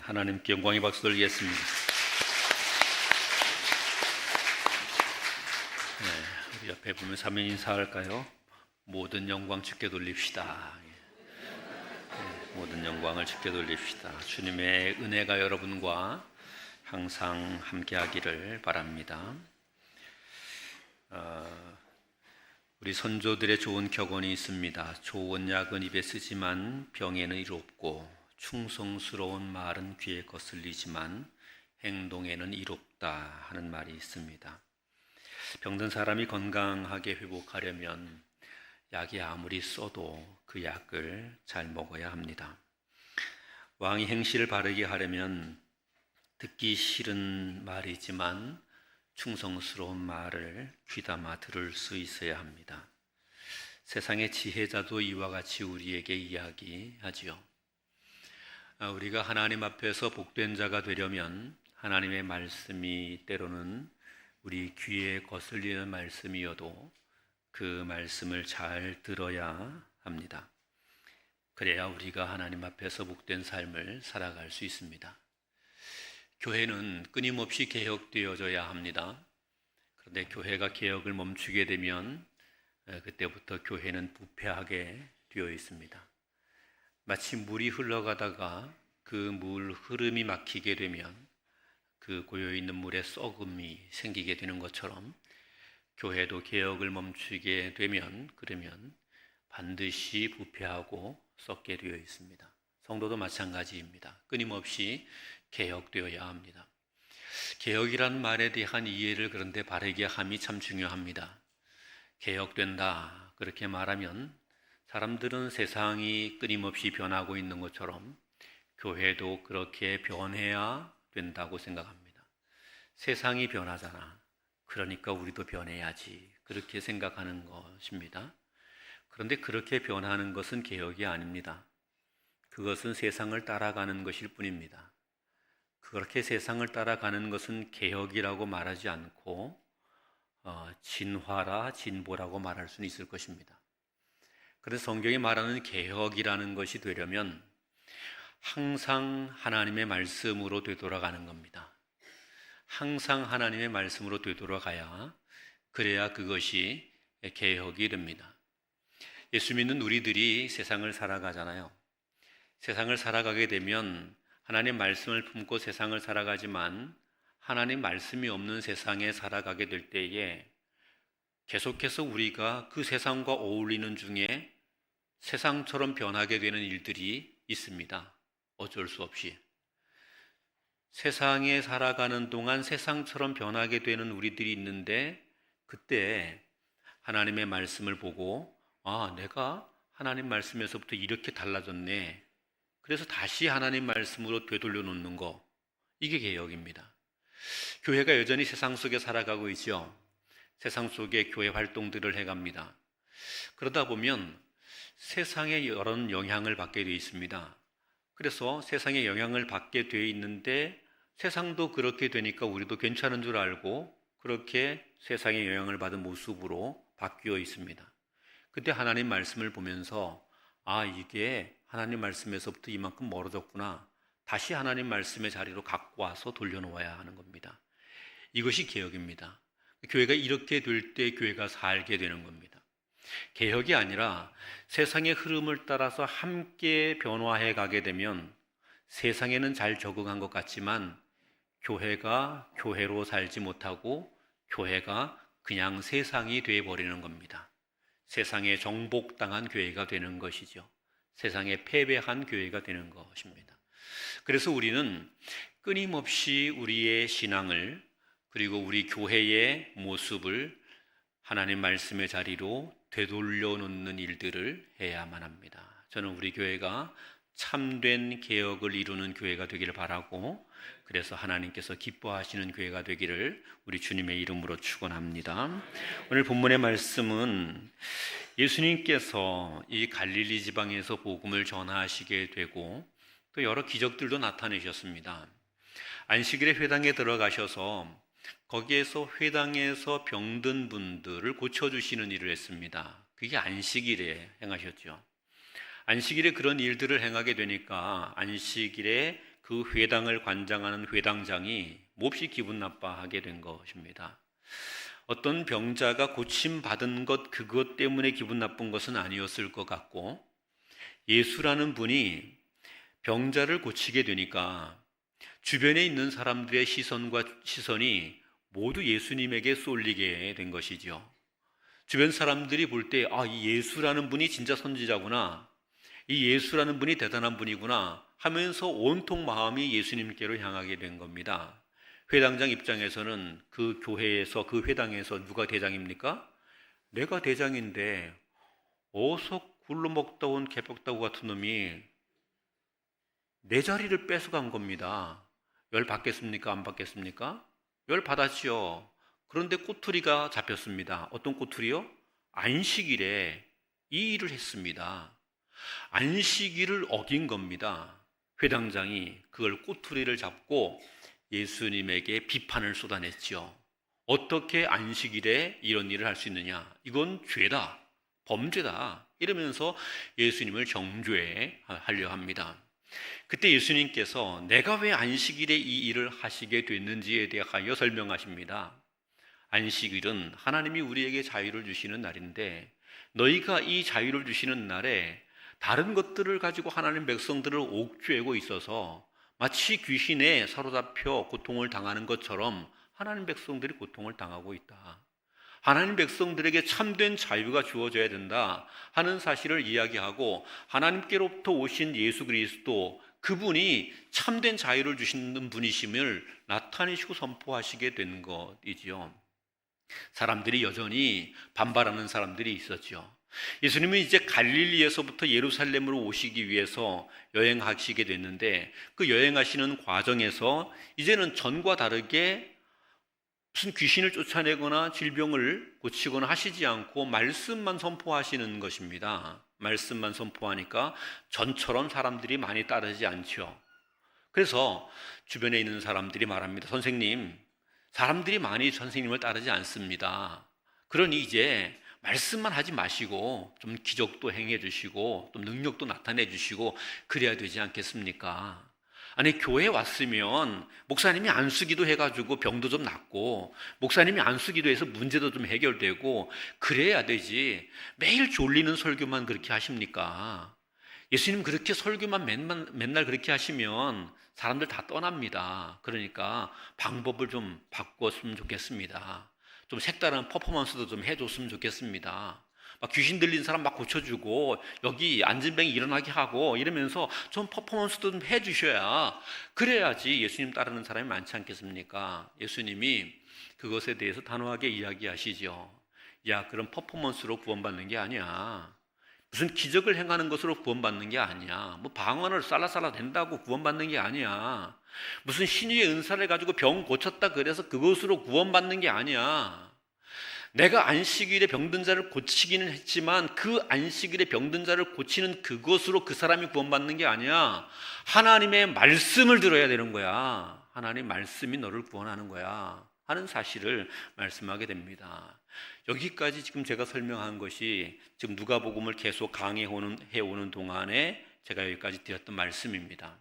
하나님께 영광의 박수 드리겠습니다. 우리 옆에 보면 사면 인사할까요? 모든 영광 주께 돌립시다. 모든 영광을 주께 돌립시다. 주님의 은혜가 여러분과 항상 함께하기를 바랍니다. 우리 선조들의 좋은 격언이 있습니다. 좋은 약은 입에 쓰지만 병에는 이롭고, 충성스러운 말은 귀에 거슬리지만 행동에는 이롭다 하는 말이 있습니다. 병든 사람이 건강하게 회복하려면 약이 아무리 써도 그 약을 잘 먹어야 합니다. 왕이 행실을 바르게 하려면 듣기 싫은 말이지만 충성스러운 말을 귀담아 들을 수 있어야 합니다. 세상의 지혜자도 이와 같이 우리에게 이야기하지요. 우리가 하나님 앞에서 복된 자가 되려면 하나님의 말씀이 때로는 우리 귀에 거슬리는 말씀이어도 그 말씀을 잘 들어야 합니다. 그래야 우리가 하나님 앞에서 복된 삶을 살아갈 수 있습니다. 교회는 끊임없이 개혁되어져야 합니다. 그런데 교회가 개혁을 멈추게 되면 그때부터 교회는 부패하게 되어 있습니다. 마치 물이 흘러가다가 그 물 흐름이 막히게 되면 그 고여있는 물에 썩음이 생기게 되는 것처럼 교회도 개혁을 멈추게 되면 그러면 반드시 부패하고 썩게 되어 있습니다. 성도도 마찬가지입니다. 끊임없이 개혁되어야 합니다. 개혁이라는 말에 대한 이해를 그런데 바르게 함이 참 중요합니다. 개혁된다 그렇게 말하면 사람들은 세상이 끊임없이 변하고 있는 것처럼 교회도 그렇게 변해야 된다고 생각합니다. 세상이 변하잖아. 그러니까 우리도 변해야지. 그렇게 생각하는 것입니다. 그런데 그렇게 변하는 것은 개혁이 아닙니다. 그것은 세상을 따라가는 것일 뿐입니다. 그렇게 세상을 따라가는 것은 개혁이라고 말하지 않고 진화라 진보라고 말할 수는 있을 것입니다. 그래서 성경이 말하는 개혁이라는 것이 되려면 항상 하나님의 말씀으로 되돌아가는 겁니다. 항상 하나님의 말씀으로 되돌아가야 그래야 그것이 개혁이 됩니다. 예수 믿는 우리들이 세상을 살아가잖아요. 세상을 살아가게 되면 하나님 말씀을 품고 세상을 살아가지만 하나님 말씀이 없는 세상에 살아가게 될 때에 계속해서 우리가 그 세상과 어울리는 중에 세상처럼 변하게 되는 일들이 있습니다. 어쩔 수 없이. 세상에 살아가는 동안 세상처럼 변하게 되는 우리들이 있는데 그때 하나님의 말씀을 보고 내가 하나님 말씀에서부터 이렇게 달라졌네. 그래서 다시 하나님 말씀으로 되돌려 놓는 거. 이게 개혁입니다. 교회가 여전히 세상 속에 살아가고 있죠. 세상 속에 교회 활동들을 해갑니다. 그러다 보면 세상에 여러 영향을 받게 되어 있습니다. 그래서 세상에 영향을 받게 되어 있는데 세상도 그렇게 되니까 우리도 괜찮은 줄 알고 그렇게 세상에 영향을 받은 모습으로 바뀌어 있습니다. 그때 하나님 말씀을 보면서 이게 하나님 말씀에서부터 이만큼 멀어졌구나. 다시 하나님 말씀의 자리로 갖고 와서 돌려놓아야 하는 겁니다. 이것이 개혁입니다. 교회가 이렇게 될 때 교회가 살게 되는 겁니다. 개혁이 아니라 세상의 흐름을 따라서 함께 변화해 가게 되면 세상에는 잘 적응한 것 같지만 교회가 교회로 살지 못하고 교회가 그냥 세상이 되어버리는 겁니다. 세상에 정복당한 교회가 되는 것이죠. 세상에 패배한 교회가 되는 것입니다. 그래서 우리는 끊임없이 우리의 신앙을 그리고 우리 교회의 모습을 하나님 말씀의 자리로 되돌려 놓는 일들을 해야만 합니다. 저는 우리 교회가 참된 개혁을 이루는 교회가 되기를 바라고 그래서 하나님께서 기뻐하시는 교회가 되기를 우리 주님의 이름으로 축원합니다. 오늘 본문의 말씀은 예수님께서 이 갈릴리 지방에서 복음을 전하시게 되고 또 여러 기적들도 나타내셨습니다. 안식일에 회당에 들어가셔서 거기에서 회당에서 병든 분들을 고쳐주시는 일을 했습니다. 그게 안식일에 행하셨죠. 안식일에 그런 일들을 행하게 되니까 안식일에 그 회당을 관장하는 회당장이 몹시 기분 나빠하게 된 것입니다. 어떤 병자가 고침받은 것 그것 때문에 기분 나쁜 것은 아니었을 것 같고, 예수라는 분이 병자를 고치게 되니까 주변에 있는 사람들의 시선이 모두 예수님에게 쏠리게 된 것이죠. 주변 사람들이 볼 때, 이 예수라는 분이 진짜 선지자구나, 이 예수라는 분이 대단한 분이구나 하면서 온통 마음이 예수님께로 향하게 된 겁니다. 회당장 입장에서는 그 교회에서, 그 회당에서 누가 대장입니까? 내가 대장인데 어서 굴러먹다 온 개벽다구 같은 놈이 내 자리를 뺏어간 겁니다. 열 받겠습니까? 안 받겠습니까? 열 받았지요. 그런데 꼬투리가 잡혔습니다. 어떤 꼬투리요? 안식일에 이 일을 했습니다. 안식일을 어긴 겁니다. 회당장이 그걸 꼬투리를 잡고 예수님에게 비판을 쏟아냈지요. 어떻게 안식일에 이런 일을 할 수 있느냐? 이건 죄다, 범죄다, 이러면서 예수님을 정죄하려 합니다. 그때 예수님께서 내가 왜 안식일에 이 일을 하시게 됐는지에 대하여 설명하십니다. 안식일은 하나님이 우리에게 자유를 주시는 날인데, 너희가 이 자유를 주시는 날에 다른 것들을 가지고 하나님 백성들을 옥죄고 있어서 마치 귀신에 사로잡혀 고통을 당하는 것처럼 하나님 백성들이 고통을 당하고 있다. 하나님 백성들에게 참된 자유가 주어져야 된다 하는 사실을 이야기하고, 하나님께로부터 오신 예수 그리스도, 그분이 참된 자유를 주시는 분이심을 나타내시고 선포하시게 된 것이지요. 사람들이 여전히 반발하는 사람들이 있었죠. 예수님은 이제 갈릴리에서부터 예루살렘으로 오시기 위해서 여행하시게 됐는데, 그 여행하시는 과정에서 이제는 전과 다르게 무슨 귀신을 쫓아내거나 질병을 고치거나 하시지 않고 말씀만 선포하시는 것입니다. 말씀만 선포하니까 전처럼 사람들이 많이 따르지 않죠. 그래서 주변에 있는 사람들이 말합니다. 선생님, 사람들이 많이 선생님을 따르지 않습니다. 그러니 이제 말씀만 하지 마시고 좀 기적도 행해 주시고 좀 능력도 나타내 주시고 그래야 되지 않겠습니까? 아니, 교회에 왔으면 목사님이 안수기도 해가지고 병도 좀 낫고, 목사님이 안수기도 해서 문제도 좀 해결되고 그래야 되지, 매일 졸리는 설교만 그렇게 하십니까? 예수님 그렇게 설교만 맨날 그렇게 하시면 사람들 다 떠납니다. 그러니까 방법을 좀 바꿨으면 좋겠습니다. 좀 색다른 퍼포먼스도 좀 해줬으면 좋겠습니다. 막 귀신 들린 사람 막 고쳐주고 여기 앉은 병이 일어나게 하고 이러면서 좀 퍼포먼스도 좀 해주셔야, 그래야지 예수님 따르는 사람이 많지 않겠습니까? 예수님이 그것에 대해서 단호하게 이야기하시죠. 야, 그런 퍼포먼스로 구원받는 게 아니야. 무슨 기적을 행하는 것으로 구원받는 게 아니야. 뭐 방언을 쌀라쌀라 된다고 구원받는 게 아니야. 무슨 신유의 은사를 가지고 병 고쳤다 그래서 그것으로 구원받는 게 아니야. 내가 안식일에 병든 자를 고치기는 했지만 그 안식일에 병든 자를 고치는 그것으로 그 사람이 구원받는 게 아니야. 하나님의 말씀을 들어야 되는 거야. 하나님 말씀이 너를 구원하는 거야 하는 사실을 말씀하게 됩니다. 여기까지 지금 제가 설명한 것이 지금 누가복음을 계속 강해오는 동안에 제가 여기까지 드렸던 말씀입니다.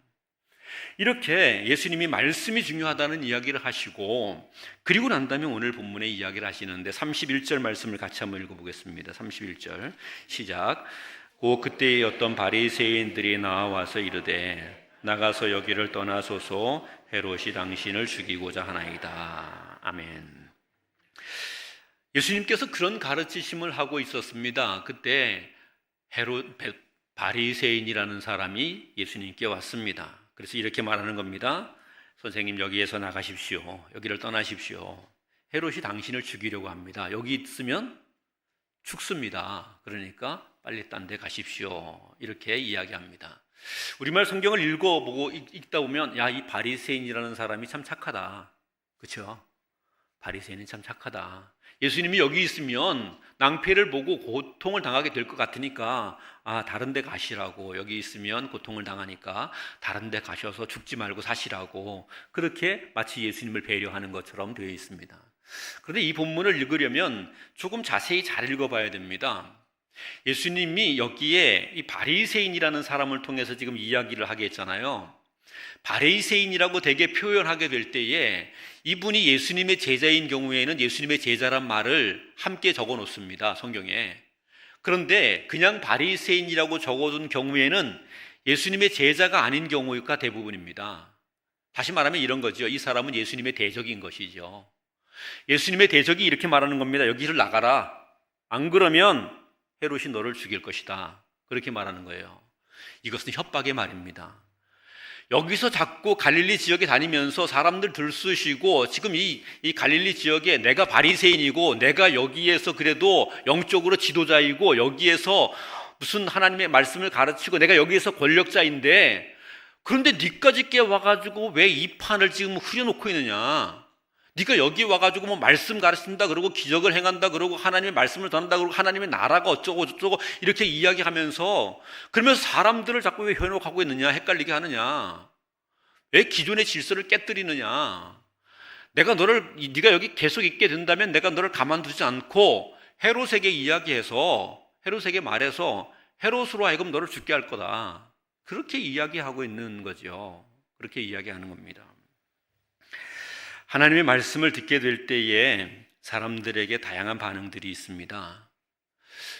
이렇게 예수님이 말씀이 중요하다는 이야기를 하시고, 그리고 난 다음에 오늘 본문의 이야기를 하시는데 31절 말씀을 같이 한번 읽어보겠습니다. 31절 시작. 그때에 어떤 바리새인들이 나와서 이르되 나가서 여기를 떠나소서, 헤롯이 당신을 죽이고자 하나이다. 아멘. 예수님께서 그런 가르치심을 하고 있었습니다. 그때 바리새인이라는 사람이 예수님께 왔습니다. 그래서 이렇게 말하는 겁니다. 선생님, 여기에서 나가십시오. 여기를 떠나십시오. 헤롯이 당신을 죽이려고 합니다. 여기 있으면 죽습니다. 그러니까 빨리 딴 데 가십시오. 이렇게 이야기합니다. 우리말 성경을 읽어보고 읽다 보면, 야, 이 바리새인이라는 사람이 참 착하다. 그렇죠? 바리새인은 참 착하다. 예수님이 여기 있으면 낭패를 보고 고통을 당하게 될 것 같으니까 다른 데 가시라고, 여기 있으면 고통을 당하니까 다른 데 가셔서 죽지 말고 사시라고, 그렇게 마치 예수님을 배려하는 것처럼 되어 있습니다. 그런데 이 본문을 읽으려면 조금 자세히 잘 읽어봐야 됩니다. 예수님이 여기에 이 바리새인이라는 사람을 통해서 지금 이야기를 하게 했잖아요. 바리새인이라고 되게 표현하게 될 때에 이분이 예수님의 제자인 경우에는 예수님의 제자란 말을 함께 적어 놓습니다, 성경에. 그런데 그냥 바리새인이라고 적어둔 경우에는 예수님의 제자가 아닌 경우가 대부분입니다. 다시 말하면 이런 거죠. 이 사람은 예수님의 대적인 것이죠. 예수님의 대적이 이렇게 말하는 겁니다. 여기를 나가라. 안 그러면 헤롯이 너를 죽일 것이다. 그렇게 말하는 거예요. 이것은 협박의 말입니다. 여기서 자꾸 갈릴리 지역에 다니면서 사람들 들쑤시고 지금 이 갈릴리 지역에 내가 바리새인이고 내가 여기에서 그래도 영적으로 지도자이고 여기에서 무슨 하나님의 말씀을 가르치고 내가 여기에서 권력자인데 그런데 니까지 와가지고 왜 이 판을 지금 흐려놓고 있느냐? 네가 여기 와가지고 뭐 말씀 가르친다 그러고 기적을 행한다 그러고 하나님의 말씀을 전한다 그러고 하나님의 나라가 어쩌고 저쩌고 이렇게 이야기하면서 그러면서 사람들을 자꾸 왜 현혹하고 있느냐, 헷갈리게 하느냐, 왜 기존의 질서를 깨뜨리느냐, 네가 여기 계속 있게 된다면 내가 너를 가만두지 않고 헤롯에게 이야기해서 헤롯에게 말해서 헤롯으로 하여금 너를 죽게 할 거다. 그렇게 이야기하고 있는 거죠. 그렇게 이야기하는 겁니다. 하나님의 말씀을 듣게 될 때에 사람들에게 다양한 반응들이 있습니다.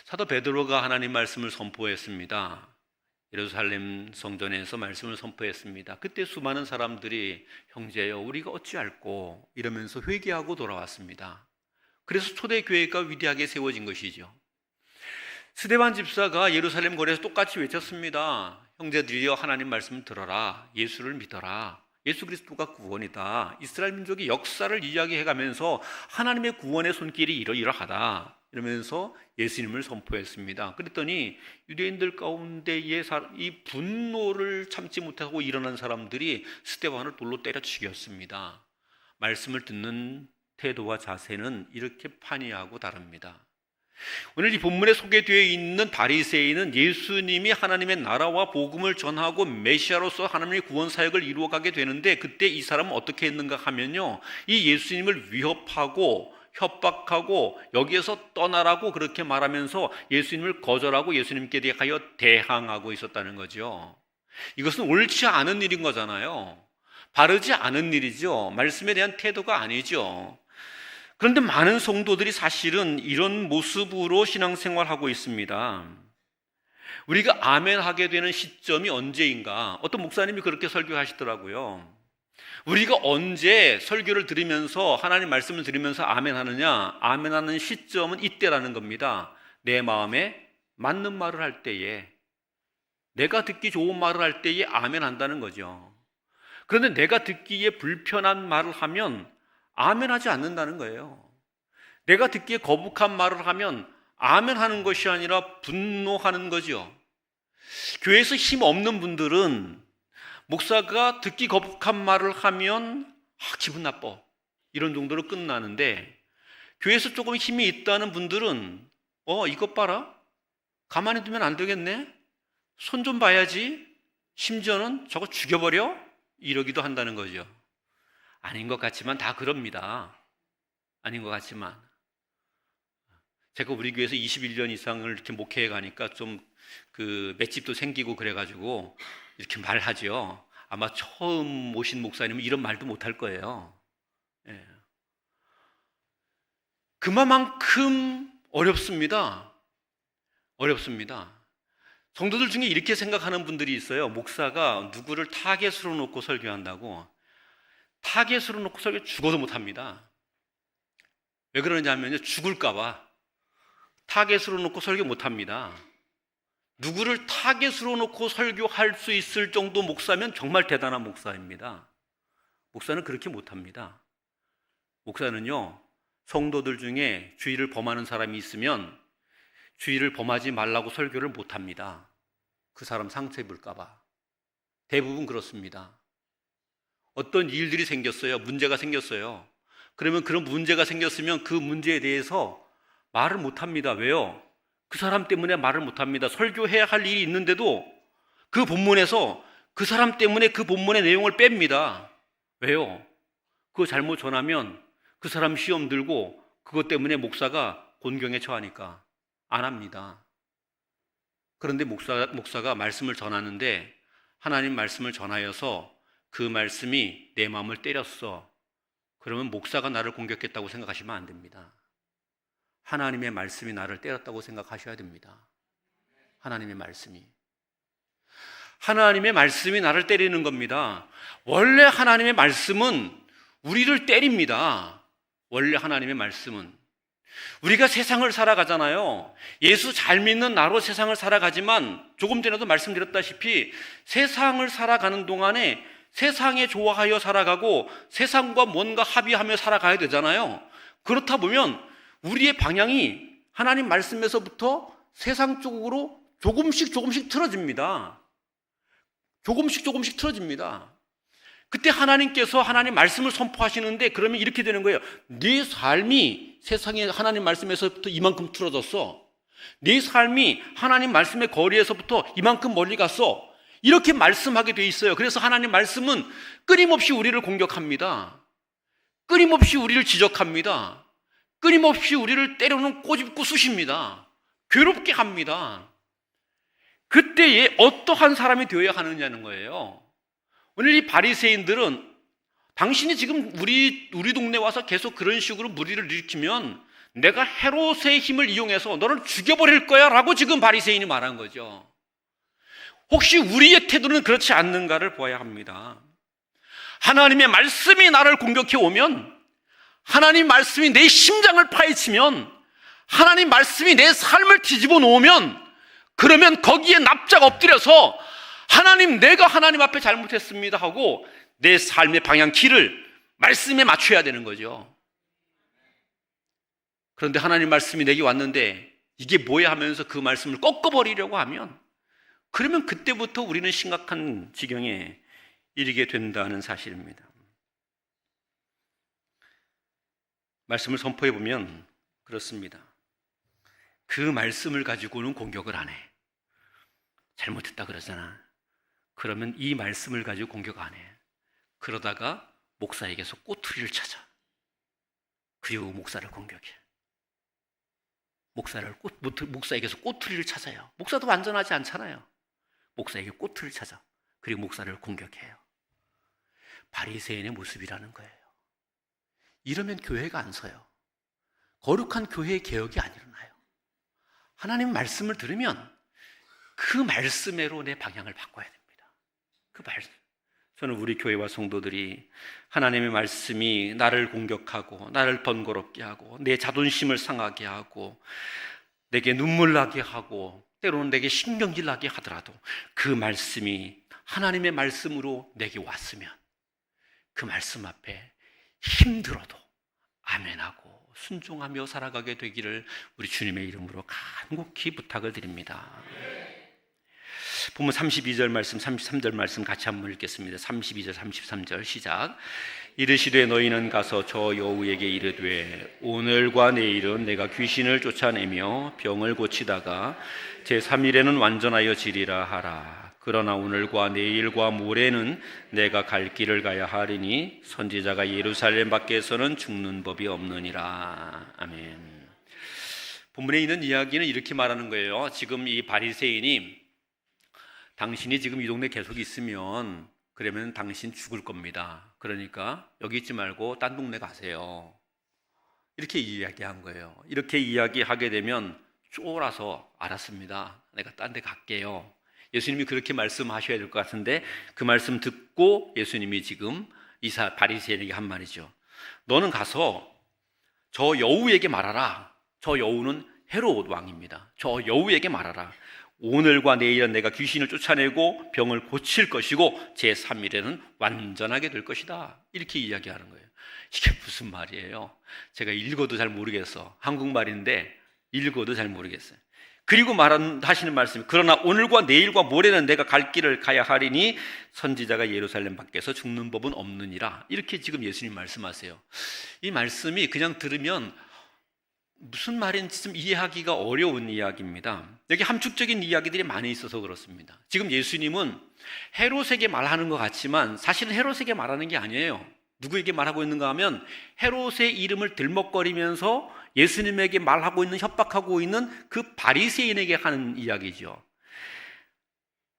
사도 베드로가 하나님 말씀을 선포했습니다. 예루살렘 성전에서 말씀을 선포했습니다. 그때 수많은 사람들이 형제여 우리가 어찌할꼬 이러면서 회개하고 돌아왔습니다. 그래서 초대교회가 위대하게 세워진 것이죠. 스데반 집사가 예루살렘 거리에서 똑같이 외쳤습니다. 형제들이여 하나님 말씀을 들어라. 예수를 믿어라. 예수 그리스도가 구원이다. 이스라엘 민족의 역사를 이야기해가면서 하나님의 구원의 손길이 이러이러하다. 이러면서 예수님을 선포했습니다. 그랬더니 유대인들 가운데에 이 분노를 참지 못하고 일어난 사람들이 스데반을 돌로 때려 죽였습니다. 말씀을 듣는 태도와 자세는 이렇게 판이하고 다릅니다. 오늘 이 본문에 소개되어 있는 바리새인은 예수님이 하나님의 나라와 복음을 전하고 메시아로서 하나님의 구원 사역을 이루어가게 되는데 그때 이 사람은 어떻게 했는가 하면요, 이 예수님을 위협하고 협박하고 여기에서 떠나라고 그렇게 말하면서 예수님을 거절하고 예수님께 대하여 대항하고 있었다는 거죠. 이것은 옳지 않은 일인 거잖아요. 바르지 않은 일이죠. 말씀에 대한 태도가 아니죠. 그런데 많은 성도들이 사실은 이런 모습으로 신앙생활하고 있습니다. 우리가 아멘 하게 되는 시점이 언제인가? 어떤 목사님이 그렇게 설교하시더라고요. 우리가 언제 설교를 들으면서 하나님 말씀을 들으면서 아멘 하느냐? 아멘 하는 시점은 이때라는 겁니다. 내 마음에 맞는 말을 할 때에, 내가 듣기 좋은 말을 할 때에 아멘 한다는 거죠. 그런데 내가 듣기에 불편한 말을 하면 아멘 하지 않는다는 거예요. 내가 듣기에 거북한 말을 하면 아멘 하는 것이 아니라 분노하는 거죠. 교회에서 힘 없는 분들은 목사가 듣기 거북한 말을 하면 기분 나빠 이런 정도로 끝나는데, 교회에서 조금 힘이 있다는 분들은 이것 봐라, 가만히 두면 안 되겠네, 손 좀 봐야지, 심지어는 저거 죽여버려 이러기도 한다는 거죠. 아닌 것 같지만 다 그럽니다. 아닌 것 같지만 제가 우리 교회에서 21년 이상을 이렇게 목회해 가니까 좀 그 맷집도 생기고 그래가지고 이렇게 말하죠. 아마 처음 오신 목사님은 이런 말도 못할 거예요. 예. 그만큼 어렵습니다. 어렵습니다. 성도들 중에 이렇게 생각하는 분들이 있어요. 목사가 누구를 타겟으로 놓고 설교한다고. 타겟으로 놓고 설교 죽어도 못합니다. 왜 그러냐면요, 죽을까 봐 타겟으로 놓고 설교 못합니다. 누구를 타겟으로 놓고 설교할 수 있을 정도 목사면 정말 대단한 목사입니다. 목사는 그렇게 못합니다. 목사는요, 성도들 중에 주의를 범하는 사람이 있으면 주의를 범하지 말라고 설교를 못합니다. 그 사람 상처 입을까 봐. 대부분 그렇습니다. 어떤 일들이 생겼어요. 문제가 생겼어요. 그러면 그런 문제가 생겼으면 그 문제에 대해서 말을 못합니다. 왜요? 그 사람 때문에 말을 못합니다. 설교해야 할 일이 있는데도 그 본문에서 그 사람 때문에 그 본문의 내용을 뺍니다. 왜요? 그거 잘못 전하면 그 사람 시험 들고 그것 때문에 목사가 곤경에 처하니까 안 합니다. 그런데 목사가 말씀을 전하는데 하나님 말씀을 전하여서 그 말씀이 내 마음을 때렸어. 그러면 목사가 나를 공격했다고 생각하시면 안 됩니다. 하나님의 말씀이 나를 때렸다고 생각하셔야 됩니다. 하나님의 말씀이 나를 때리는 겁니다. 원래 하나님의 말씀은 우리를 때립니다. 원래 하나님의 말씀은 우리가 세상을 살아가잖아요. 예수 잘 믿는 나로 세상을 살아가지만 조금 전에도 말씀드렸다시피 세상을 살아가는 동안에 세상에 좋아하여 살아가고 세상과 뭔가 합의하며 살아가야 되잖아요. 그렇다 보면 우리의 방향이 하나님 말씀에서부터 세상 쪽으로 조금씩 틀어집니다. 조금씩 틀어집니다. 그때 하나님께서 하나님 말씀을 선포하시는데 그러면 이렇게 되는 거예요. 네 삶이 세상에 하나님 말씀에서부터 이만큼 틀어졌어. 네 삶이 하나님 말씀의 거리에서부터 이만큼 멀리 갔어. 이렇게 말씀하게 돼 있어요. 그래서 하나님 말씀은 끊임없이 우리를 공격합니다. 끊임없이 우리를 지적합니다. 끊임없이 우리를 때려는 꼬집고 쑤십니다. 괴롭게 합니다. 그때에 어떠한 사람이 되어야 하느냐는 거예요. 오늘 이 바리새인들은 당신이 지금 우리 동네 와서 계속 그런 식으로 무리를 일으키면 내가 헤롯의 힘을 이용해서 너를 죽여버릴 거야 라고 지금 바리새인이 말한 거죠. 혹시 우리의 태도는 그렇지 않는가를 보아야 합니다. 하나님의 말씀이 나를 공격해 오면, 하나님 말씀이 내 심장을 파헤치면, 하나님 말씀이 내 삶을 뒤집어 놓으면, 그러면 거기에 납작 엎드려서 하나님, 내가 하나님 앞에 잘못했습니다 하고 내 삶의 방향 길을 말씀에 맞춰야 되는 거죠. 그런데 하나님 말씀이 내게 왔는데 이게 뭐야 하면서 그 말씀을 꺾어버리려고 하면, 그러면 그때부터 우리는 심각한 지경에 이르게 된다는 사실입니다. 말씀을 선포해 보면 그렇습니다. 그 말씀을 가지고는 공격을 안 해. 잘못했다 그러잖아. 그러면 이 말씀을 가지고 공격 안 해. 그러다가 목사에게서 꼬투리를 찾아. 그리고 목사를 공격해. 목사에게서 꼬투리를 찾아요. 목사도 완전하지 않잖아요. 목사에게 꼬투리를 찾아. 그리고 목사를 공격해요. 바리새인의 모습이라는 거예요. 이러면 교회가 안 서요. 거룩한 교회의 개혁이 안 일어나요. 하나님 말씀을 들으면 그 말씀대로 내 방향을 바꿔야 됩니다. 그 말씀. 저는 우리 교회와 성도들이 하나님의 말씀이 나를 공격하고 나를 번거롭게 하고 내 자존심을 상하게 하고 내게 눈물 나게 하고 때로는 내게 신경질 나게 하더라도 그 말씀이 하나님의 말씀으로 내게 왔으면 그 말씀 앞에 힘들어도 아멘하고 순종하며 살아가게 되기를 우리 주님의 이름으로 간곡히 부탁을 드립니다. 보면 32절 말씀, 33절 말씀 같이 한번 읽겠습니다. 32절, 33절 시작. 이르시되 너희는 가서 저 여우에게 이르되 오늘과 내일은 내가 귀신을 쫓아내며 병을 고치다가 제3일에는 완전하여 지리라 하라. 그러나 오늘과 내일과 모레는 내가 갈 길을 가야 하리니 선지자가 예루살렘 밖에서는 죽는 법이 없느니라. 아멘. 본문에 있는 이야기는 이렇게 말하는 거예요. 지금 이 바리새인이 당신이 지금 이 동네 계속 있으면 그러면 당신 죽을 겁니다. 그러니까 여기 있지 말고 딴 동네 가세요. 이렇게 이야기한 거예요. 이렇게 이야기하게 되면 쫄아서 알았습니다. 내가 딴 데 갈게요. 예수님이 그렇게 말씀하셔야 될 것 같은데 그 말씀 듣고 예수님이 지금 바리새인에게 한 말이죠. 너는 가서 저 여우에게 말하라. 저 여우는 헤롯 왕입니다. 저 여우에게 말하라. 오늘과 내일은 내가 귀신을 쫓아내고 병을 고칠 것이고 제3일에는 완전하게 될 것이다. 이렇게 이야기하는 거예요. 이게 무슨 말이에요? 제가 읽어도 잘 모르겠어. 한국말인데 읽어도 잘 모르겠어요. 그리고 하시는 말씀이 그러나 오늘과 내일과 모레는 내가 갈 길을 가야 하리니 선지자가 예루살렘 밖에서 죽는 법은 없느니라. 이렇게 지금 예수님 말씀하세요. 이 말씀이 그냥 들으면 무슨 말인지 좀 이해하기가 어려운 이야기입니다. 여기 함축적인 이야기들이 많이 있어서 그렇습니다. 지금 예수님은 헤롯에게 말하는 것 같지만 사실은 헤롯에게 말하는 게 아니에요. 누구에게 말하고 있는가 하면 헤롯의 이름을 들먹거리면서 예수님에게 말하고 있는 협박하고 있는 그 바리새인에게 하는 이야기죠.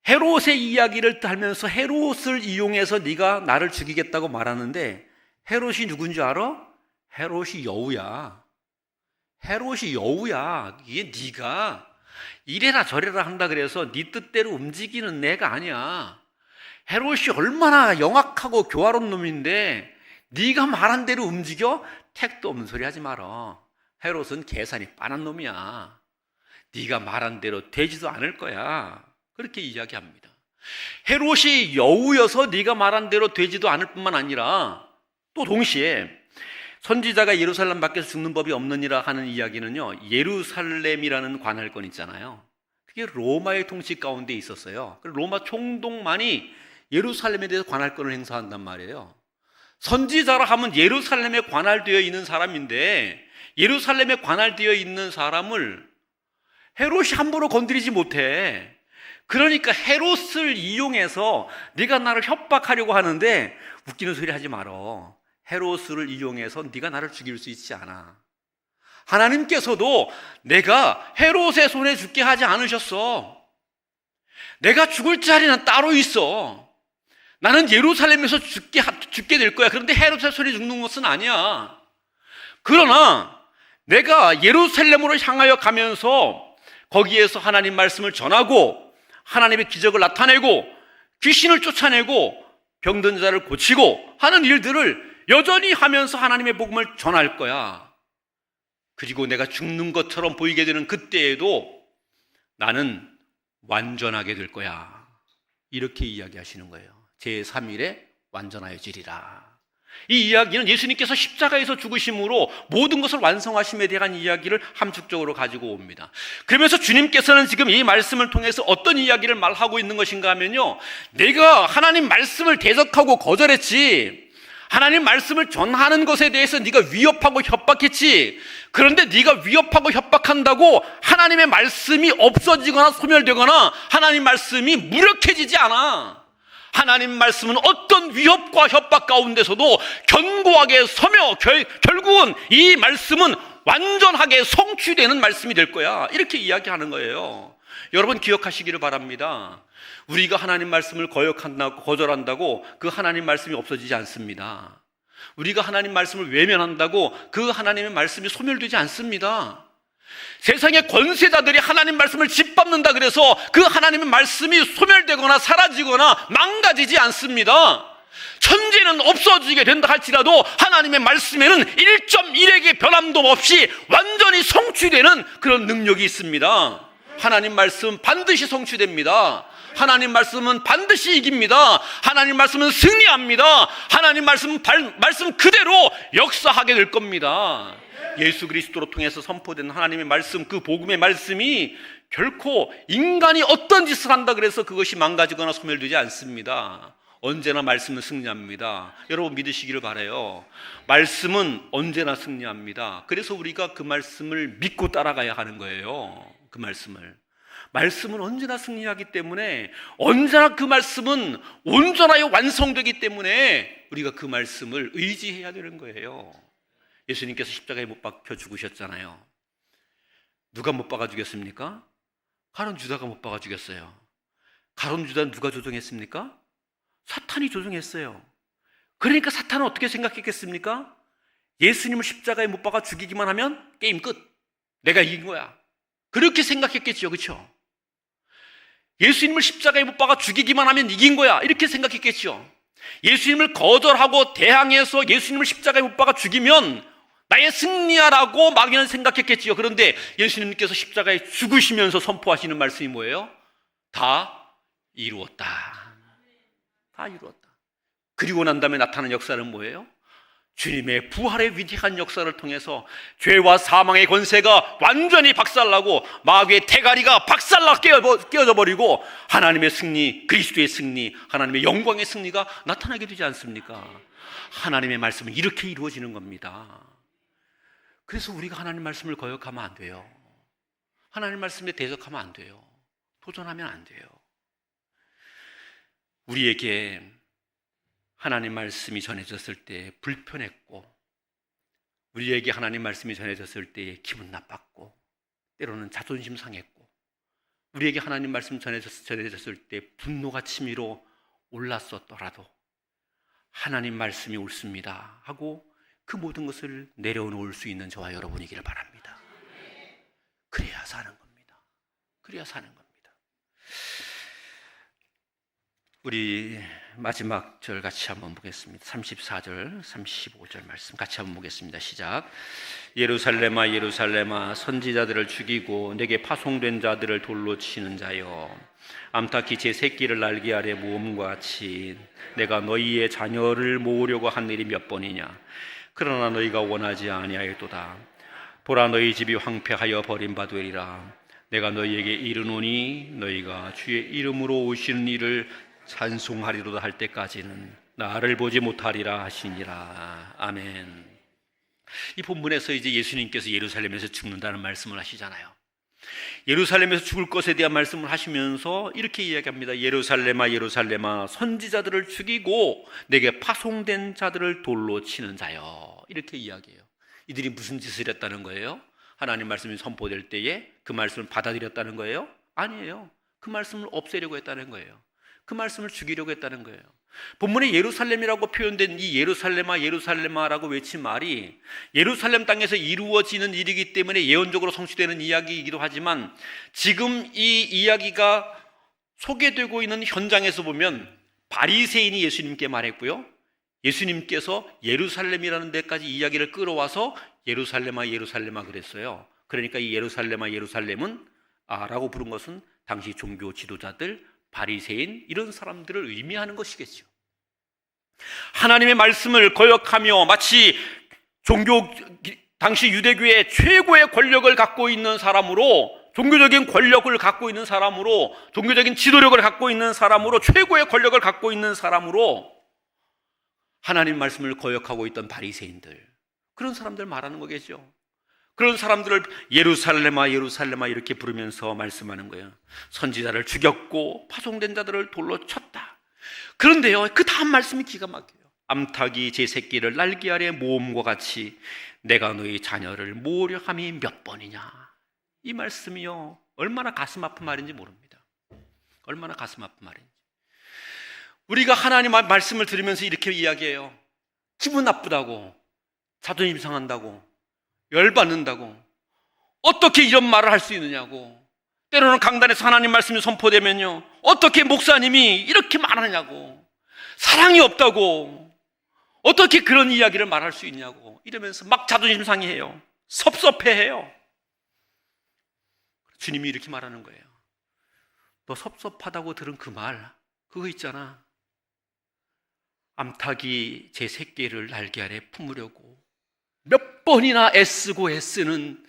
헤롯의 이야기를 하면서 헤롯을 이용해서 네가 나를 죽이겠다고 말하는데 헤롯이 누군지 알아? 헤롯이 여우야. 헤롯이 여우야. 이게 네가 이래라 저래라 한다 그래서 네 뜻대로 움직이는 애가 아니야. 헤롯이 얼마나 영악하고 교활한 놈인데 네가 말한 대로 움직여? 택도 없는 소리 하지 마라. 헤롯은 계산이 빤한 놈이야. 네가 말한 대로 되지도 않을 거야. 그렇게 이야기합니다. 헤롯이 여우여서 네가 말한 대로 되지도 않을 뿐만 아니라 또 동시에 선지자가 예루살렘 밖에서 죽는 법이 없느니라 하는 이야기는요, 예루살렘이라는 관할권 있잖아요. 그게 로마의 통치 가운데 있었어요. 로마 총독만이 예루살렘에 대해서 관할권을 행사한단 말이에요. 선지자라 하면 예루살렘에 관할되어 있는 사람인데 예루살렘에 관할되어 있는 사람을 헤롯이 함부로 건드리지 못해. 그러니까 헤롯을 이용해서 네가 나를 협박하려고 하는데 웃기는 소리 하지 말어. 헤롯을 이용해서 네가 나를 죽일 수 있지 않아. 하나님께서도 내가 헤롯의 손에 죽게 하지 않으셨어. 내가 죽을 자리는 따로 있어. 나는 예루살렘에서 죽게 될 거야. 그런데 헤롯의 손에 죽는 것은 아니야. 그러나 내가 예루살렘으로 향하여 가면서 거기에서 하나님 말씀을 전하고 하나님의 기적을 나타내고 귀신을 쫓아내고 병든 자를 고치고 하는 일들을 여전히 하면서 하나님의 복음을 전할 거야. 그리고 내가 죽는 것처럼 보이게 되는 그때에도 나는 완전하게 될 거야. 이렇게 이야기하시는 거예요. 제3일에 완전하여지리라. 이 이야기는 예수님께서 십자가에서 죽으심으로 모든 것을 완성하심에 대한 이야기를 함축적으로 가지고 옵니다. 그러면서 주님께서는 지금 이 말씀을 통해서 어떤 이야기를 말하고 있는 것인가 하면요, 내가 하나님 말씀을 대적하고 거절했지, 하나님 말씀을 전하는 것에 대해서 네가 위협하고 협박했지. 그런데 네가 위협하고 협박한다고 하나님의 말씀이 없어지거나 소멸되거나 하나님 말씀이 무력해지지 않아. 하나님 말씀은 어떤 위협과 협박 가운데서도 견고하게 서며 결국은 이 말씀은 완전하게 성취되는 말씀이 될 거야. 이렇게 이야기하는 거예요. 여러분 기억하시기를 바랍니다. 우리가 하나님 말씀을 거절한다고 그 하나님 말씀이 없어지지 않습니다. 우리가 하나님 말씀을 외면한다고 그 하나님의 말씀이 소멸되지 않습니다. 세상의 권세자들이 하나님 말씀을 짓밟는다 그래서 그 하나님의 말씀이 소멸되거나 사라지거나 망가지지 않습니다. 천지는 없어지게 된다 할지라도 하나님의 말씀에는 1.1액의 변함도 없이 완전히 성취되는 그런 능력이 있습니다. 하나님 말씀 반드시 성취됩니다. 하나님 말씀은 반드시 이깁니다. 하나님 말씀은 승리합니다. 하나님 말씀 그대로 역사하게 될 겁니다. 예수 그리스도로 통해서 선포된 하나님의 말씀, 그 복음의 말씀이 결코 인간이 어떤 짓을 한다 그래서 그것이 망가지거나 소멸되지 않습니다. 언제나 말씀은 승리합니다. 여러분 믿으시기를 바라요. 말씀은 언제나 승리합니다. 그래서 우리가 그 말씀을 믿고 따라가야 하는 거예요. 그 말씀은 언제나 승리하기 때문에, 언제나 그 말씀은 온전하여 완성되기 때문에 우리가 그 말씀을 의지해야 되는 거예요. 예수님께서 십자가에 못 박혀 죽으셨잖아요. 누가 못 박아 죽였습니까? 가룟 유다가 못 박아 죽였어요. 가룟 유다는 누가 조종했습니까? 사탄이 조종했어요. 그러니까 사탄은 어떻게 생각했겠습니까? 예수님을 십자가에 못 박아 죽이기만 하면 게임 끝. 내가 이긴 거야. 그렇게 생각했겠죠. 그렇죠? 예수님을 십자가에 못 박아 죽이기만 하면 이긴 거야. 이렇게 생각했겠죠. 예수님을 거절하고 대항해서 예수님을 십자가에 못 박아 죽이면 나의 승리야라고 막연히 생각했겠지요. 그런데 예수님께서 십자가에 죽으시면서 선포하시는 말씀이 뭐예요? 다 이루었다. 다 이루었다. 그리고 난 다음에 나타나는 역사는 뭐예요? 주님의 부활의 위대한 역사를 통해서 죄와 사망의 권세가 완전히 박살나고 마귀의 대가리가 박살나 깨어져 버리고 하나님의 승리, 그리스도의 승리, 하나님의 영광의 승리가 나타나게 되지 않습니까? 하나님의 말씀은 이렇게 이루어지는 겁니다. 그래서 우리가 하나님 말씀을 거역하면 안 돼요. 하나님 말씀에 대적하면 안 돼요. 도전하면 안 돼요. 우리에게 하나님 말씀이 전해졌을 때 불편했고, 우리에게 하나님 말씀이 전해졌을 때 기분 나빴고, 때로는 자존심 상했고, 우리에게 하나님 말씀 전해졌을 때 분노가 치밀어 올랐었더라도 하나님 말씀이 옳습니다 하고 그 모든 것을 내려놓을 수 있는 저와 여러분이기를 바랍니다. 그래야 사는 겁니다. 그래야 사는 겁니다. 우리 마지막 절 같이 한번 보겠습니다. 34절, 35절 말씀 같이 한번 보겠습니다. 시작. 예루살렘아 예루살렘아 선지자들을 죽이고 내게 파송된 자들을 돌로 치는 자여, 암탉이 제 새끼를 날개 아래 모음과 같이 내가 너희의 자녀를 모으려고 한 일이 몇 번이냐. 그러나 너희가 원하지 아니하였도다. 보라, 너희 집이 황폐하여 버림받으리라. 내가 너희에게 이르노니 너희가 주의 이름으로 오시는 이를 찬송하리로다 할 때까지는 나를 보지 못하리라 하시니라. 아멘. 이 본문에서 이제 예수님께서 예루살렘에서 죽는다는 말씀을 하시잖아요. 예루살렘에서 죽을 것에 대한 말씀을 하시면서 이렇게 이야기합니다. 예루살렘아 예루살렘아 선지자들을 죽이고 내게 파송된 자들을 돌로 치는 자여. 이렇게 이야기해요. 이들이 무슨 짓을 했다는 거예요? 하나님 말씀이 선포될 때에 그 말씀을 받아들였다는 거예요? 아니에요. 그 말씀을 없애려고 했다는 거예요. 그 말씀을 죽이려고 했다는 거예요. 본문에 예루살렘이라고 표현된 이 예루살렘아 예루살렘아라고 외친 말이 예루살렘 땅에서 이루어지는 일이기 때문에 예언적으로 성취되는 이야기이기도 하지만, 지금 이 이야기가 소개되고 있는 현장에서 보면 바리새인이 예수님께 말했고요, 예수님께서 예루살렘이라는 데까지 이야기를 끌어와서 예루살렘아 예루살렘아 그랬어요. 그러니까 이 예루살렘아 예루살렘은 라고 부른 것은 당시 종교 지도자들, 바리새인 이런 사람들을 의미하는 것이겠죠. 하나님의 말씀을 거역하며 마치 당시 유대교의 최고의 권력을 갖고 있는 사람으로, 종교적인 권력을 갖고 있는 사람으로, 종교적인 지도력을 갖고 있는 사람으로, 최고의 권력을 갖고 있는 사람으로 하나님 말씀을 거역하고 있던 바리새인들, 그런 사람들 말하는 거겠죠. 그런 사람들을 예루살렘아 예루살렘아 이렇게 부르면서 말씀하는 거예요. 선지자를 죽였고 파송된 자들을 돌로 쳤다. 그런데요, 그 다음 말씀이 기가 막혀요. 암탉이 제 새끼를 날개 아래 모음과 같이 내가 너희 자녀를 모으려 함이 몇 번이냐. 이 말씀이요, 얼마나 가슴 아픈 말인지 모릅니다. 얼마나 가슴 아픈 말인지. 우리가 하나님 말씀을 들으면서 이렇게 이야기해요. 기분 나쁘다고, 자존심 상한다고, 열받는다고, 어떻게 이런 말을 할 수 있느냐고, 때로는 강단에서 하나님 말씀이 선포되면요, 어떻게 목사님이 이렇게 말하냐고, 사랑이 없다고, 어떻게 그런 이야기를 말할 수 있냐고 이러면서 막 자존심 상해해요. 섭섭해해요. 주님이 이렇게 말하는 거예요. 너 섭섭하다고 들은 그 말, 그거 있잖아. 암탉이 제 새끼를 날개 아래 품으려고 몇 번이나 애쓰는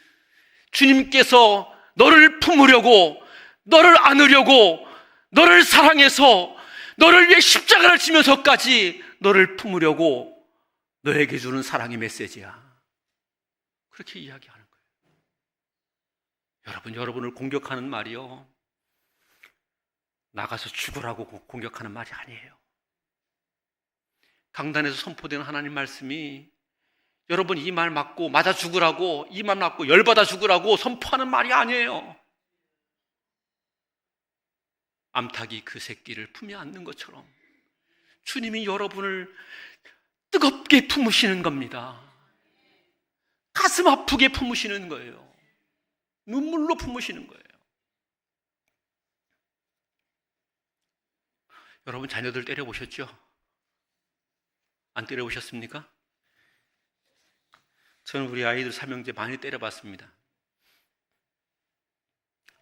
주님께서 너를 품으려고, 너를 안으려고, 너를 사랑해서 너를 위해 십자가를 지면서까지 너를 품으려고 너에게 주는 사랑의 메시지야. 그렇게 이야기하는 거예요. 여러분을 공격하는 말이요, 나가서 죽으라고 공격하는 말이 아니에요. 강단에서 선포되는 하나님 말씀이 여러분 이 말 맞고 맞아 죽으라고, 이 말 맞고 열받아 죽으라고 선포하는 말이 아니에요. 암탉이 그 새끼를 품에 안는 것처럼 주님이 여러분을 뜨겁게 품으시는 겁니다. 가슴 아프게 품으시는 거예요. 눈물로 품으시는 거예요. 여러분 자녀들 때려보셨죠? 안 때려보셨습니까? 저는 우리 아이들 삼형제 많이 때려봤습니다.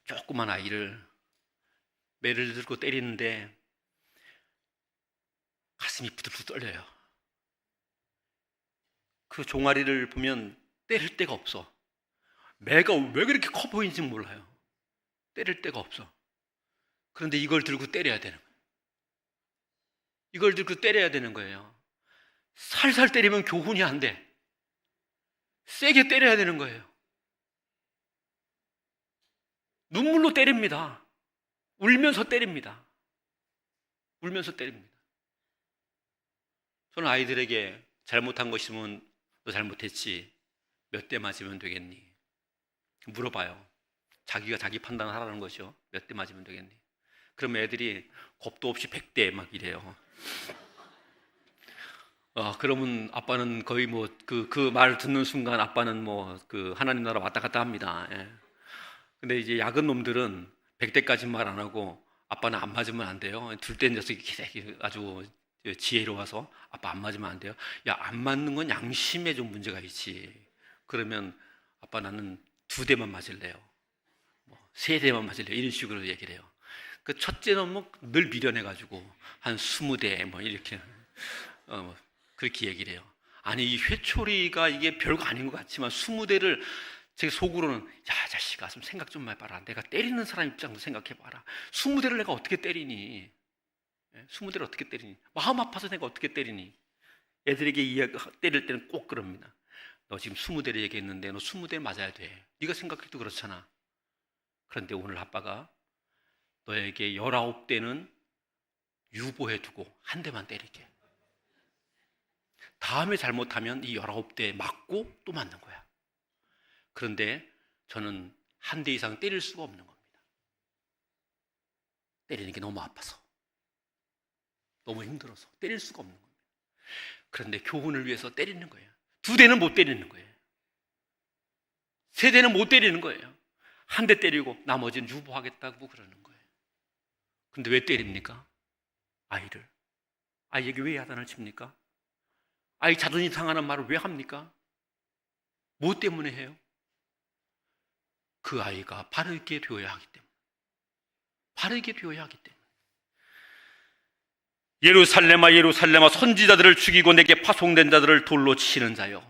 조그만 아이를 매를 들고 때리는데 가슴이 부들부들 떨려요. 그 종아리를 보면 때릴 데가 없어. 매가 왜 그렇게 커 보이는지 몰라요. 때릴 데가 없어. 그런데 이걸 들고 때려야 되는 거예요. 이걸 들고 때려야 되는 거예요. 살살 때리면 교훈이 안 돼. 세게 때려야 되는 거예요. 눈물로 때립니다. 울면서 때립니다. 울면서 때립니다. 저는 아이들에게 잘못한 것이면 너 잘못했지, 몇 대 맞으면 되겠니? 물어봐요. 자기가 자기 판단을 하라는 거죠. 몇 대 맞으면 되겠니? 그러면 애들이 겁도 없이 100대 막 이래요. 그러면 아빠는 거의 뭐 그 말 듣는 순간 아빠는 뭐 그 하나님 나라 왔다 갔다 합니다. 예. 근데 이제 약은 놈들은 100대까지 말 안 하고 아빠는 안 맞으면 안 돼요. 둘째 녀석이 아주 지혜로워서 아빠 안 맞으면 안 돼요. 야, 안 맞는 건 양심에 좀 문제가 있지. 그러면 아빠 나는 2대만 맞을래요. 뭐 3대만 맞을래요. 이런 식으로 얘기를 해요. 그 첫째 놈은 늘 미련해가지고 한 20대 뭐 이렇게 그렇게 얘기를 해요. 아니 이 회초리가 이게 별거 아닌 것 같지만 20대를 제 속으로는 야 자식아 좀 생각 좀 해봐라. 내가 때리는 사람 입장도 생각해봐라. 20대를 내가 어떻게 때리니? 20대를 어떻게 때리니? 마음 아파서 내가 어떻게 때리니? 애들에게 때릴 때는 꼭 그럽니다. 너 지금 20대를 얘기했는데 너 20대 맞아야 돼. 네가 생각해도 그렇잖아. 그런데 오늘 아빠가 너에게 19대는 유보해두고 한 대만 때릴게. 다음에 잘못하면 이 19대 맞고 또 맞는 거야. 그런데 저는 한 대 이상 때릴 수가 없는 겁니다. 때리는 게 너무 아파서, 너무 힘들어서 때릴 수가 없는 겁니다. 그런데 교훈을 위해서 때리는 거예요. 2대는 못 때리는 거예요. 3대는 못 때리는 거예요. 한 대 때리고 나머지는 유보하겠다고 그러는 거예요. 근데 왜 때립니까? 아이를. 아이에게 왜 야단을 칩니까? 아이 자존심 상하는 말을 왜 합니까? 뭐 때문에 해요? 그 아이가 바르게 배워야 하기 때문에. 바르게 배워야 하기 때문에. 예루살렘아 예루살렘아 선지자들을 죽이고 내게 파송된 자들을 돌로 치는 자요.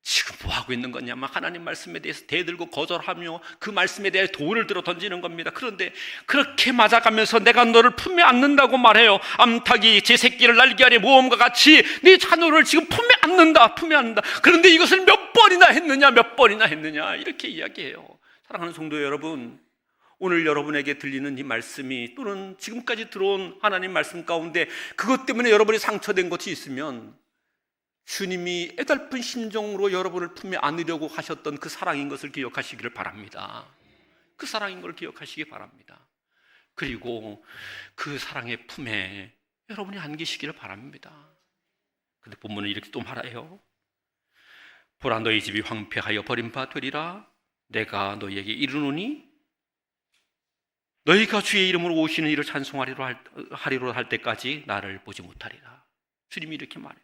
지금 뭐 하고 있는 거냐? 하나님 말씀에 대해서 대들고 거절하며 그 말씀에 대해 돌을 들어 던지는 겁니다. 그런데 그렇게 맞아가면서 내가 너를 품에 안는다고 말해요. 암탉이 제 새끼를 날개 아래 모험과 같이 네 자녀를 지금 품에 안는다, 품에 안는다. 그런데 이것을 몇 번이나 했느냐 이렇게 이야기해요. 사랑하는 성도 여러분, 오늘 여러분에게 들리는 이 말씀이 또는 지금까지 들어온 하나님 말씀 가운데 그것 때문에 여러분이 상처된 것이 있으면 주님이 애달픈 심정으로 여러분을 품에 안으려고 하셨던 그 사랑인 것을 기억하시기를 바랍니다. 그 사랑인 걸 기억하시기 바랍니다. 그리고 그 사랑의 품에 여러분이 안기시기를 바랍니다. 근데 본문은 이렇게 또 말해요. 보라 너희 집이 황폐하여 버림바 되리라. 내가 너희에게 이르노니 너희가 주의 이름으로 오시는 이를 찬송하리로 할 때까지 나를 보지 못하리라. 주님이 이렇게 말해요.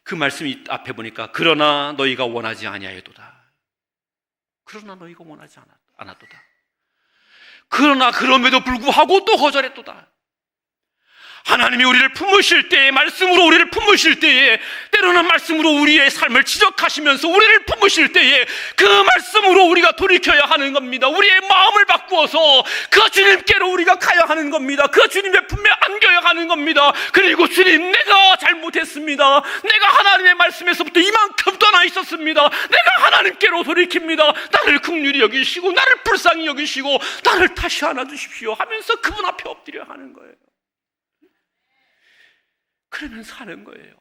그 말씀이 앞에 보니까 그러나 너희가 원하지 아니하였도다. 그러나 너희가 원하지 않았도다. 그러나 그럼에도 불구하고 또 거절했도다. 하나님이 우리를 품으실 때에, 말씀으로 우리를 품으실 때에, 때로는 말씀으로 우리의 삶을 지적하시면서 우리를 품으실 때에 그 말씀으로 우리가 돌이켜야 하는 겁니다. 우리의 마음을 바꾸어서 그 주님께로 우리가 가야 하는 겁니다. 그 주님의 품에 안겨야 하는 겁니다. 그리고 주님, 내가 잘못했습니다. 내가 하나님의 말씀에서부터 이만큼 떠나 있었습니다. 내가 하나님께로 돌이킵니다. 나를 긍휼히 여기시고 나를 불쌍히 여기시고 나를 다시 안아주십시오 하면서 그분 앞에 엎드려야 하는 거예요. 그러면 사는 거예요.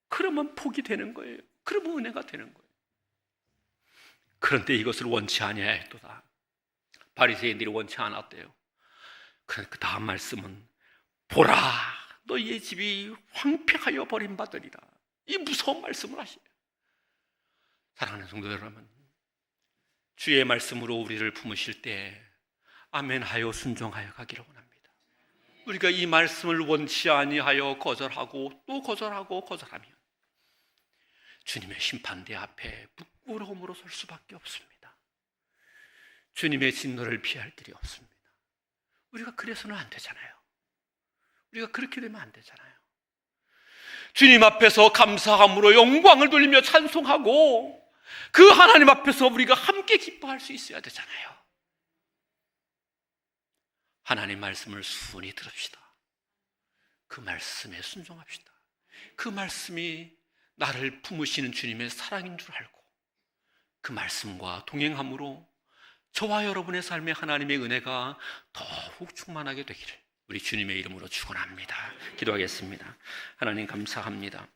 그러면 복이 되는 거예요. 그러면 은혜가 되는 거예요. 그런데 이것을 원치 아니하였도다. 바리새인들이 원치 않았대요. 그러니까 그 다음 말씀은 보라 너희의 집이 황폐하여 버림받으리라. 이 무서운 말씀을 하시요. 사랑하는 성도 여러분, 주의 말씀으로 우리를 품으실 때 아멘하여 순종하여 가기를 원합니다. 우리가 이 말씀을 원치 아니하여 거절하고 또 거절하면 주님의 심판대 앞에 부끄러움으로 설 수밖에 없습니다. 주님의 진노를 피할 길이 없습니다. 우리가 그래서는 안 되잖아요. 우리가 그렇게 되면 안 되잖아요. 주님 앞에서 감사함으로 영광을 돌리며 찬송하고 그 하나님 앞에서 우리가 함께 기뻐할 수 있어야 되잖아요. 하나님 말씀을 순히 들읍시다. 그 말씀에 순종합시다. 그 말씀이 나를 품으시는 주님의 사랑인 줄 알고 그 말씀과 동행함으로 저와 여러분의 삶에 하나님의 은혜가 더욱 충만하게 되기를 우리 주님의 이름으로 축원합니다. 기도하겠습니다. 하나님 감사합니다.